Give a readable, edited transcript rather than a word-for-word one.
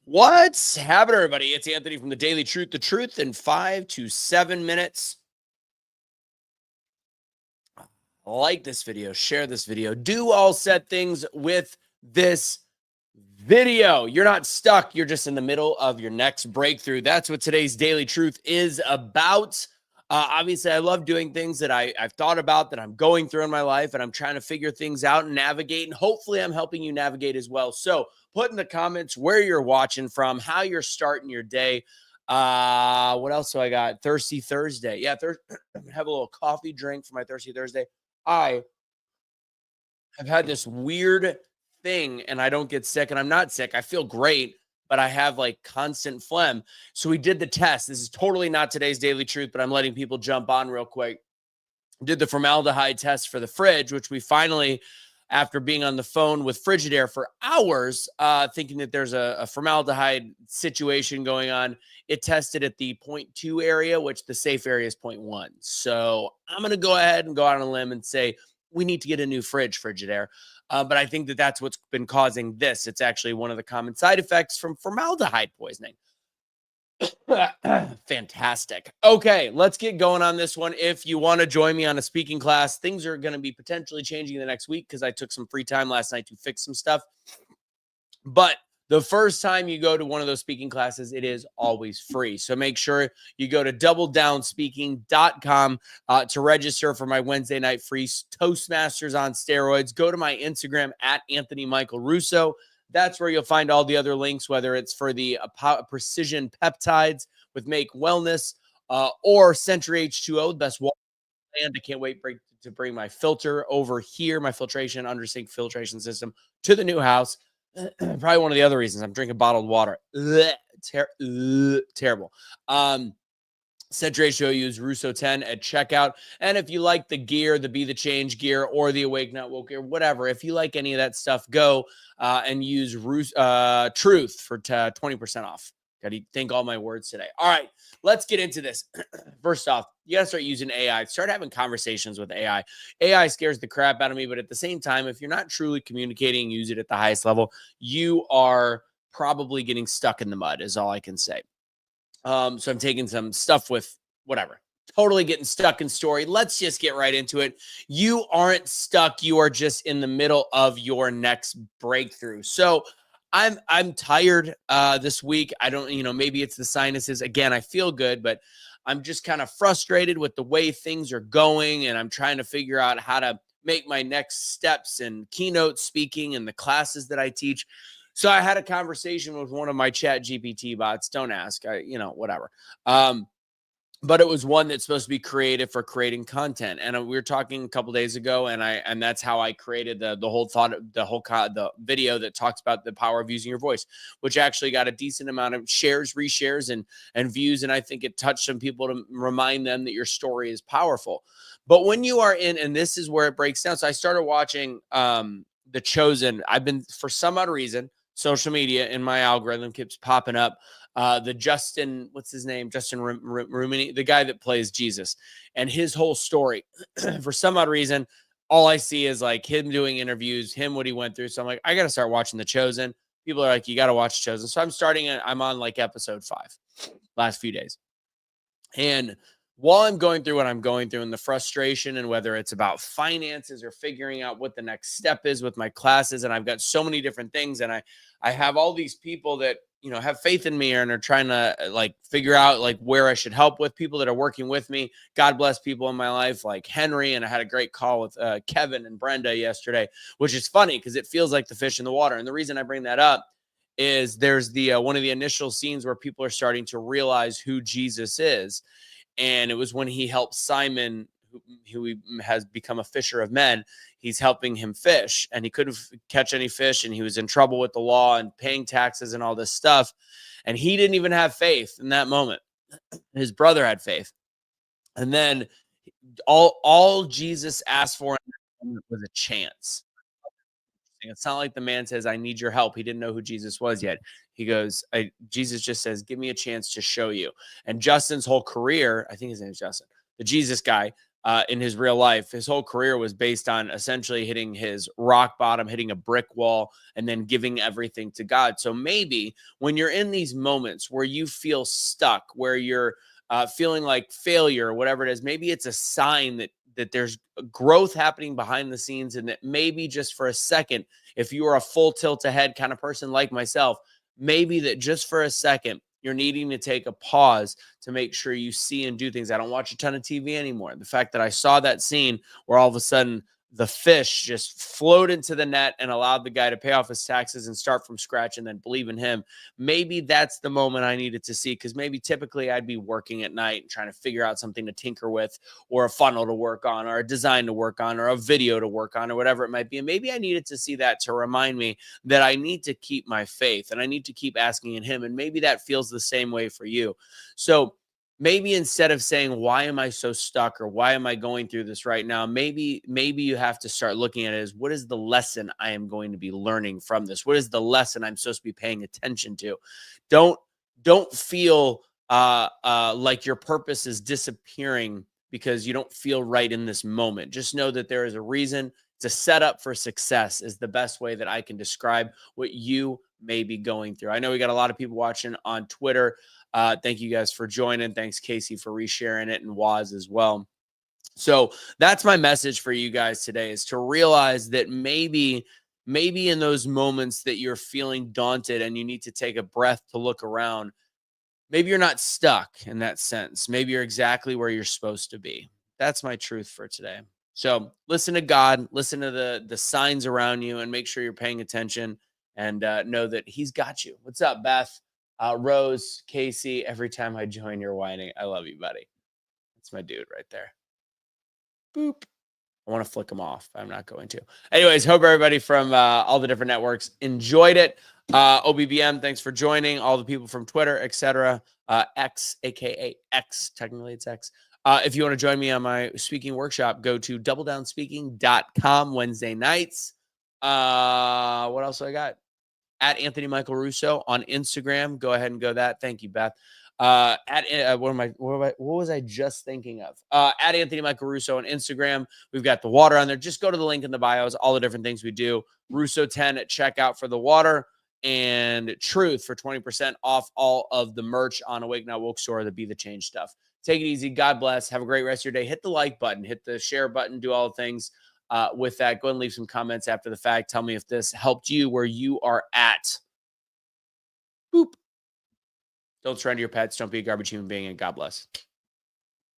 What's happening, everybody? It's Anthony from the Daily Truth. The truth in 5 to 7 minutes. Like this video, share this video, do all said things with this video. You're not stuck. You're just in the middle of your next breakthrough. That's what today's Daily Truth is about. Obviously, I love doing things that I've thought about, that I'm going through in my life, and I'm trying to figure things out and navigate. And hopefully, I'm helping you navigate as well. So put in the comments where you're watching from, how you're starting your day. What else do I got? Thirsty Thursday. Yeah, have a little coffee drink for my Thirsty Thursday. I have had this weird thing and I don't get sick, and I'm not sick. I feel great, but I have like constant phlegm. So we did the test. This is totally not today's Daily Truth, but I'm letting people jump on real quick. Did the formaldehyde test for the fridge, which we finally, after being on the phone with Frigidaire for hours, thinking that there's a formaldehyde situation going on, it tested at the 0.2 area, which the safe area is 0.1. So I'm going to go ahead and go out on a limb and say we need to get a new fridge, Frigidaire. But I think that that's what's been causing this. It's actually one of the common side effects from formaldehyde poisoning. Fantastic. Okay, let's get going on this one. If you want to join me on a speaking class, things are going to be potentially changing the next week because I took some free time last night to fix some stuff. But the first time you go to one of those speaking classes, it is always free. So make sure you go to doubledownspeaking.com to register for my Wednesday night free Toastmasters on steroids. Go to my Instagram at Anthony Michael Russo. That's where you'll find all the other links, whether it's for the precision peptides with Make Wellness or Century H2O, the best water brand. I can't wait to bring my filter over here, my filtration, under sink filtration system to the new house. Probably one of the other reasons I'm drinking bottled water. Terrible. Century H2O, use Russo 10 at checkout. And if you like the gear, the Be the Change gear or the Awake Not Woke gear, whatever, if you like any of that stuff, go and use Truth for 20% off. Got to think all my words today. All right, let's get into this. First off, you got to start using AI. Start having conversations with AI. AI scares the crap out of me, but at the same time, if you're not truly communicating, use it at the highest level, you are probably getting stuck in the mud, is all I can say. So I'm taking some stuff with whatever. Totally getting stuck in story. Let's just get right into it. You aren't stuck. You are just in the middle of your next breakthrough. So I'm tired this week. I don't, maybe it's the sinuses. Again, I feel good, but I'm just kind of frustrated with the way things are going. And I'm trying to figure out how to make my next steps in keynote speaking and the classes that I teach. So I had a conversation with one of my Chat GPT bots. Don't ask, whatever. But it was one that's supposed to be creative for creating content. And we were talking a couple days ago, and that's how I created the video that talks about the power of using your voice, which actually got a decent amount of shares, reshares, and views. And I think it touched some people to remind them that your story is powerful. But when you are in, and this is where it breaks down. So I started watching The Chosen. I've been, for some odd reason, social media in my algorithm keeps popping up. The Justin, what's his name? Justin Rumini, the guy that plays Jesus, and his whole story. For some odd reason, all I see is like him doing interviews, what he went through. So I'm like, I got to start watching The Chosen. People are like, you got to watch Chosen. So I'm on like episode 5 last few days. And while I'm going through what I'm going through and the frustration, and whether it's about finances or figuring out what the next step is with my classes, and I've got so many different things, and I have all these people that, have faith in me and are trying to like figure out like where I should help with, people that are working with me. God bless people in my life like Henry. And I had a great call with Kevin and Brenda yesterday, which is funny because it feels like the fish in the water. And the reason I bring that up is there's the one of the initial scenes where people are starting to realize who Jesus is. And it was when he helped Simon, who has become a fisher of men. He's helping him fish, and he couldn't catch any fish, and he was in trouble with the law and paying taxes and all this stuff. And he didn't even have faith in that moment. His brother had faith. And then all Jesus asked for was a chance. It's not like the man says, I need your help. He didn't know who Jesus was yet. He goes, Jesus just says, give me a chance to show you. And Justin's whole career, I think his name is Justin, the Jesus guy, in his real life. His whole career was based on essentially hitting his rock bottom, hitting a brick wall, and then giving everything to God. So maybe when you're in these moments where you feel stuck, where you're feeling like failure or whatever it is, maybe it's a sign that there's growth happening behind the scenes, and that maybe just for a second, if you are a full tilt ahead kind of person like myself, maybe that just for a second you're needing to take a pause to make sure you see and do things. I don't watch a ton of TV anymore. The fact that I saw that scene where all of a sudden the fish just flowed into the net and allowed the guy to pay off his taxes and start from scratch and then believe in him. Maybe that's the moment I needed to see, because maybe typically I'd be working at night and trying to figure out something to tinker with, or a funnel to work on, or a design to work on, or a video to work on, or whatever it might be. And maybe I needed to see that to remind me that I need to keep my faith and I need to keep asking in him. And maybe that feels the same way for you. So maybe instead of saying, why am I so stuck, or why am I going through this right now, maybe you have to start looking at it as, what is the lesson I am going to be learning from this? What is the lesson I'm supposed to be paying attention to? Don't feel like your purpose is disappearing because you don't feel right in this moment. Just know that there is a reason. To set up for success is the best way that I can describe what you may be going through. I know we got a lot of people watching on Twitter. Thank you guys for joining. Thanks, Casey, for resharing it, and Waz as well. So that's my message for you guys today, is to realize that maybe in those moments that you're feeling daunted and you need to take a breath to look around, maybe you're not stuck in that sense. Maybe you're exactly where you're supposed to be. That's my truth for today. So listen to God, listen to the signs around you, and make sure you're paying attention, and know that he's got you. What's up, Beth? Rose, Casey, every time I join, you're whining. I love you, buddy. That's my dude right there. Boop. I want to flick them off. I'm not going to. Anyways, hope everybody from all the different networks enjoyed it. OBBM, thanks for joining. All the people from Twitter, etc. X, aka X. Technically, it's X. If you want to join me on my speaking workshop, go to doubledownspeaking.com Wednesday nights. What else I got? At Anthony Michael Russo on Instagram. Go ahead and go that. Thank you, Beth. What was I just thinking of? At Anthony Michael Russo on Instagram. We've got the water on there. Just go to the link in the bios, all the different things we do. Russo 10 at checkout for the water, and Truth for 20% off all of the merch on Awake Now Woke Store, the Be the Change stuff. Take it easy. God bless. Have a great rest of your day. Hit the like button, hit the share button, do all the things. With that, go ahead and leave some comments after the fact. Tell me if this helped you where you are at. Boop. Don't surrender your pets. Don't be a garbage human being, and God bless.